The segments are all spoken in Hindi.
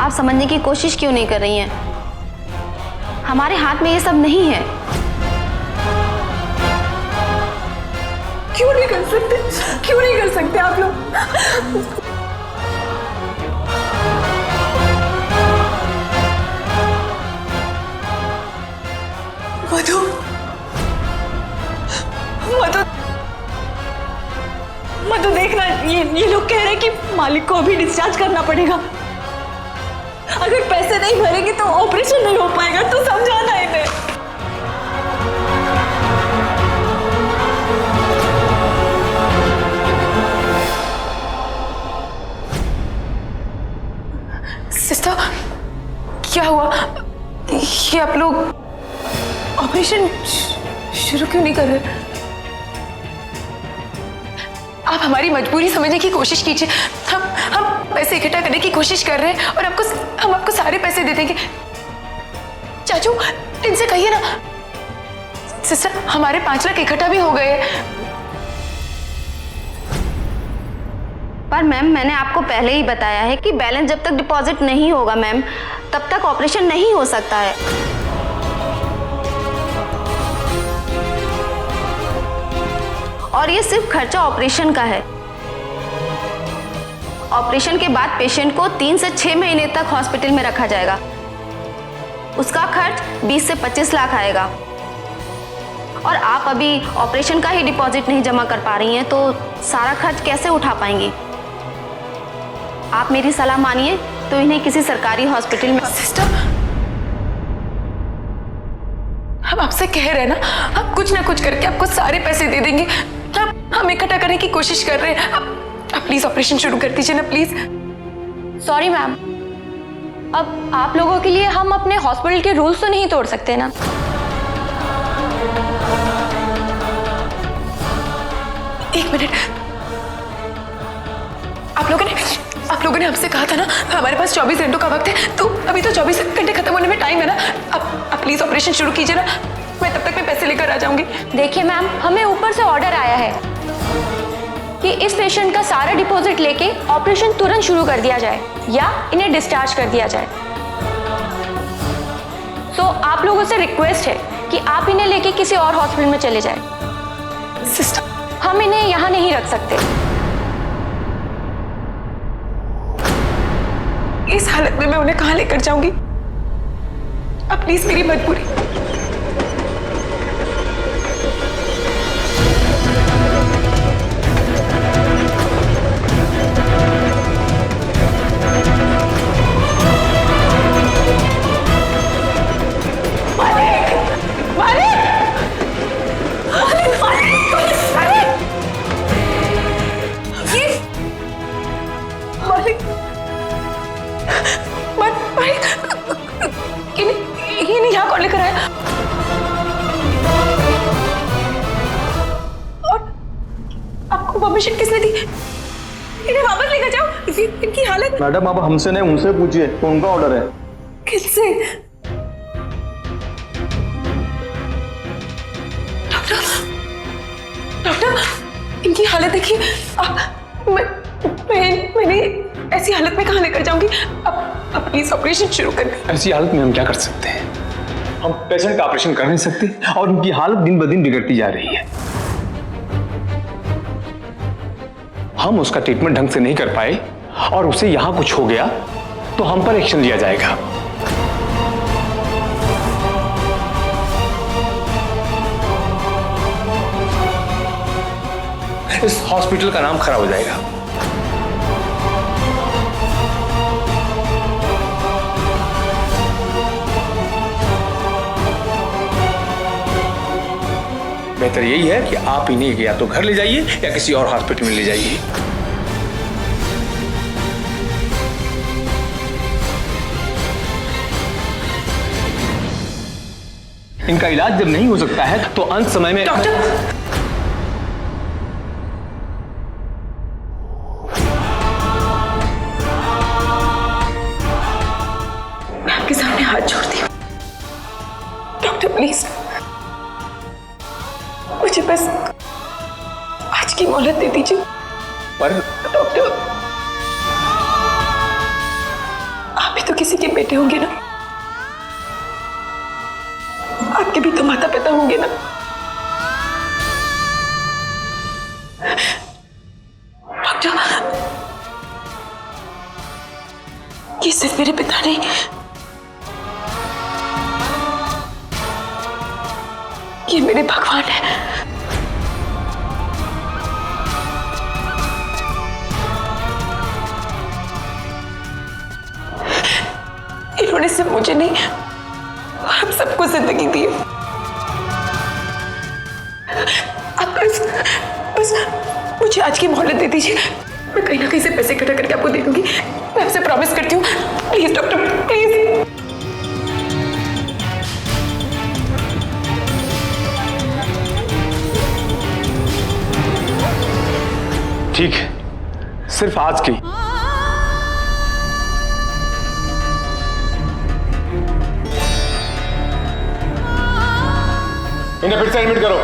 आप समझने की कोशिश क्यों नहीं कर रही हैं? हमारे हाथ में ये सब नहीं है। क्यों नहीं कर सकते? क्यों नहीं कर सकते आप लोग? मधु, मधु, मधु देखना, ये लोग कह रहे हैं कि मालिक को अभी डिस्चार्ज करना पड़ेगा। अगर पैसे नहीं भरेंगे तो ऑपरेशन नहीं हो पाएगा। तो समझाना इन्हें। सिस्टर, क्या हुआ? ये आप लोग ऑपरेशन शुरू क्यों नहीं कर रहे? आप हमारी मजबूरी समझने की कोशिश कीजिए। हम पैसे इकट्ठा करने की कोशिश कर रहे हैं और हम आपको सारे पैसे दे देंगे। चाचू, इनसे कहिए ना। सिस्टर, हमारे 5 लाख इकट्ठा भी हो गए। पर मैम, मैंने आपको पहले ही बताया है कि बैलेंस जब तक डिपॉजिट नहीं होगा मैम, तब तक ऑपरेशन नहीं हो सकता है। और ये सिर्फ खर्चा ऑपरेशन का है। ऑपरेशन के बाद पेशेंट को 3 से 6 महीने तक हॉस्पिटल में रखा जाएगा। उसका खर्च 20 से 25 लाख आएगा। और आप अभी ऑपरेशन का ही डिपॉजिट नहीं जमा कर पा रही हैं, तो सारा खर्च कैसे उठा पाएंगी? आप मेरी सलाह मानिए तो इन्हें किसी सरकारी हॉस्पिटल में। सिस्टर, हम आपसे कह रहे हैं ना, हम कुछ ना कुछ करके आपको सारे पैसे दे देंगे। हम इकट्ठा करने की कोशिश कर रहे हैं। आप प्लीज ऑपरेशन शुरू कर दीजिए ना, प्लीज। सॉरी मैम, अब आप लोगों के लिए हम अपने हॉस्पिटल के रूल्स तो नहीं तोड़ सकते ना। एक मिनट, आप लोगों ने हमसे कहा था ना हमारे पास 24 घंटों का वक्त है, तो अभी तो 24 घंटे खत्म होने में टाइम है ना। आप प्लीज ऑपरेशन शुरू कीजिए ना, मैं तब तक मैं पैसे लेकर आ जाऊंगी। देखिए मैम, हमें ऊपर से ऑर्डर आया है कि इस पेशेंट का सारा डिपॉजिट लेके ऑपरेशन तुरंत शुरू कर दिया जाए या इन्हें डिस्चार्ज कर दिया जाए। सो आप लोगों से रिक्वेस्ट है कि आप इन्हें लेके किसी और हॉस्पिटल में चले जाए। सिस्टर, हम इन्हें यहाँ नहीं रख सकते। इस हालत में मैं उन्हें कहाँ लेकर जाऊंगी? अब प्लीज मेरी मजबूरी। ये यहाँ कौन लेकर आया? और आपको परमिशन किसने दी? इन्हें वापस लेकर जाओ। इनकी हालत। मैडम, आप हमसे नहीं उनसे पूछिए, कौन का ऑर्डर है? किससे? डॉक्टर, इनकी हालत देखिए। मैंने ऐसी हालत में कहाँ लेकर जाऊंगी? अब प्लीज ऑपरेशन शुरू कर दें। ऐसी हालत में हम क्या कर सकते हैं? हम पेशेंट का ऑपरेशन कर नहीं सकते और उनकी हालत दिन ब दिन बिगड़ती जा रही है। हम उसका ट्रीटमेंट ढंग से नहीं कर पाए और उसे यहां कुछ हो गया तो हम पर एक्शन लिया जाएगा। इस हॉस्पिटल का नाम खराब हो जाएगा। बेहतर यही है कि आप इन्हें या तो घर ले जाइए या किसी और हॉस्पिटल में ले जाइए। इनका इलाज जब नहीं हो सकता है तो अंत समय में। डॉक्टर, मैं आपके सामने हाथ जोड़ती हूँ। डॉक्टर प्लीज मुझे बस आज की मोहलत दे दीजिए। पर डॉक्टर, आप तो किसी के बेटे होंगे ना, आपके भी तो माता पिता होंगे ना। डॉक्टर, ये सिर्फ मेरे पिता नहीं, ये मेरे भगवान है। इन्होंने सिर्फ मुझे नहीं, हम सबको जिंदगी दी है। आप बस मुझे आज की मोहलत दे दीजिए, मैं कहीं ना कहीं से पैसे इकट्ठा करके आपको दे दूंगी। मैं आपसे प्रॉमिस करती हूँ, प्लीज डॉक्टर, प्लीज। ठीक है, सिर्फ आज की। इन्हें फिर से एडमिट करो।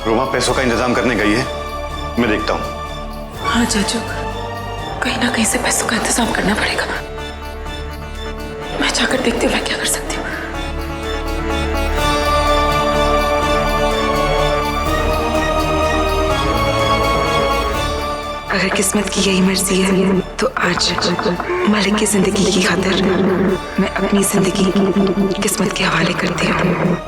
रोमा पैसों का इंतजाम करने गई है, मैं देखता हूं। हाँ चाचू, कहीं ना कहीं से पैसों का इंतजाम करना पड़ेगा। मैं जाकर देखती हूँ मैं क्या कर सकती हूँ। अगर किस्मत की यही मर्जी है तो आज मालिक की जिंदगी की खातिर मैं अपनी जिंदगी किस्मत के हवाले करती हूँ।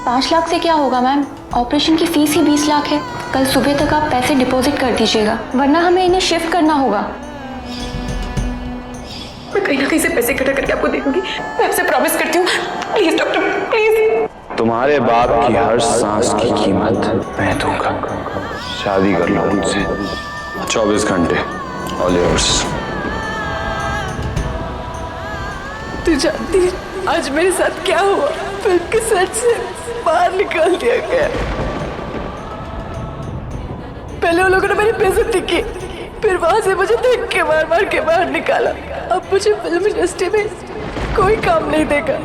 $5 लाख से क्या होगा मैम? ऑपरेशन की फीस ही 20 लाख है। कल सुबह तक आप पैसे डिपॉजिट कर दीजिएगा, वरना हमें इन्हें शिफ्ट करना होगा। मैं कहीं ना कहीं से पैसे इकट्ठा करके आपको दे दूंगी, मैं आपसे प्रॉमिस करती हूँ। Please doctor, please. तुम्हारे बाप की हर सांस की कीमत मैं दूंगा। शादी कर लो मुझसे। 24 घंटे ऑल योर्स। तू जानती है आज मेरे साथ क्या हुआ? फिल्म के सेट से बाहर निकाल दिया गया। पहले उन लोगों ने मेरी बेइज्जती की, फिर वहां से मुझे देख के मार मार के बाहर निकाला। अब मुझे फिल्म इंडस्ट्री में कोई काम नहीं देगा।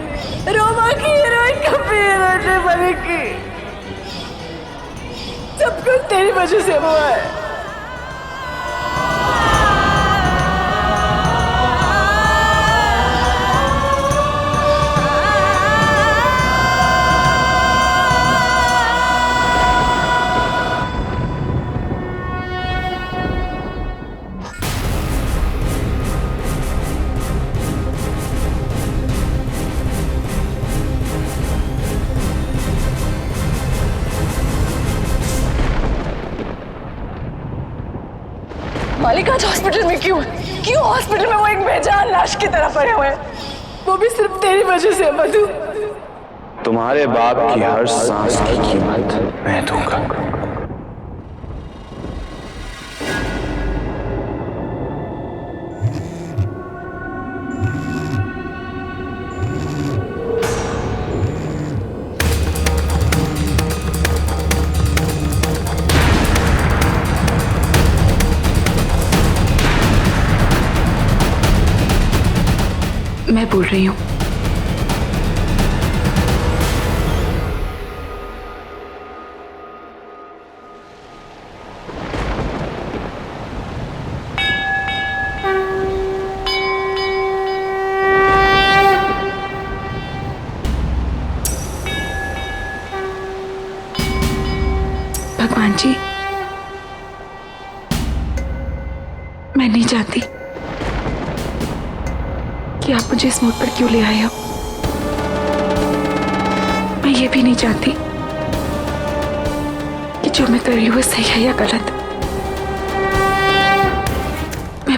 रोमा की हीरोइन कभी हीरोइन बनेगी। सब कुछ तेरी वजह से हुआ है। मालिक आज हॉस्पिटल में क्यों है? क्यों हॉस्पिटल में वो एक बेजान लाश की तरह पड़े हुए हैं? वो भी सिर्फ तेरी वजह से मधु। तुम्हारे बाप की हर सांस की कीमत मैं दूंगा। मैं बोल रही हूँ। भगवान जी, मैं नहीं चाहती कि आप मुझे इस मोड़ पर क्यों ले आए हो। मैं ये भी नहीं चाहती कि जो मैं कर रही हूँ सही है या गलत।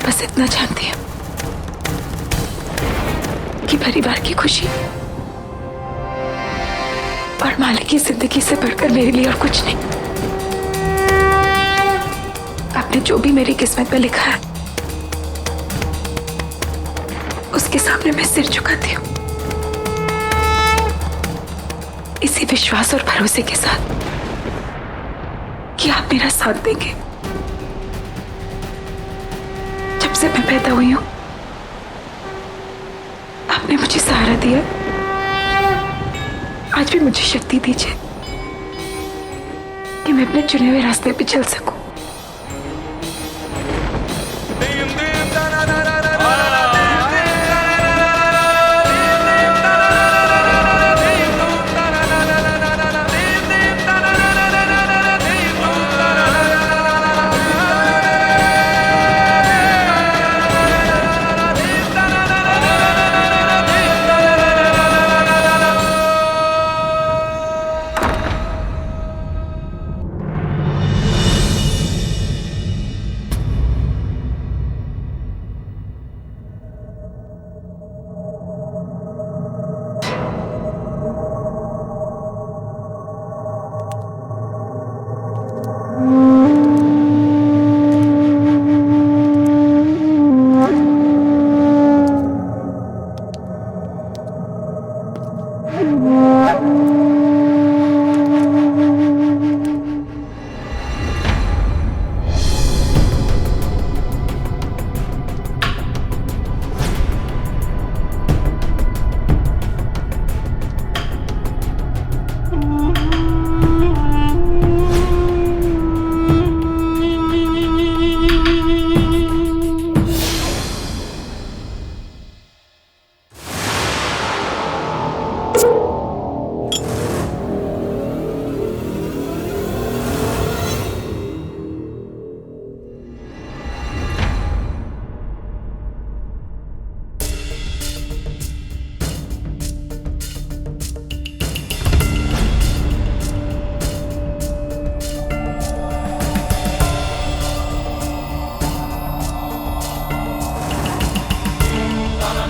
बस इतना जानती हूँ कि परिवार की खुशी और मालिक की जिंदगी से बढ़कर मेरे लिए और कुछ नहीं। आपने जो भी मेरी किस्मत में लिखा है उसके सामने मैं सिर झुकाती हूँ, इसी विश्वास और भरोसे के साथ कि आप मेरा साथ देंगे। जब से मैं पैदा हुई हूं आपने मुझे सहारा दिया, आज भी मुझे शक्ति दीजिए कि मैं अपने चुने हुए रास्ते पे चल सकूं।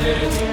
Did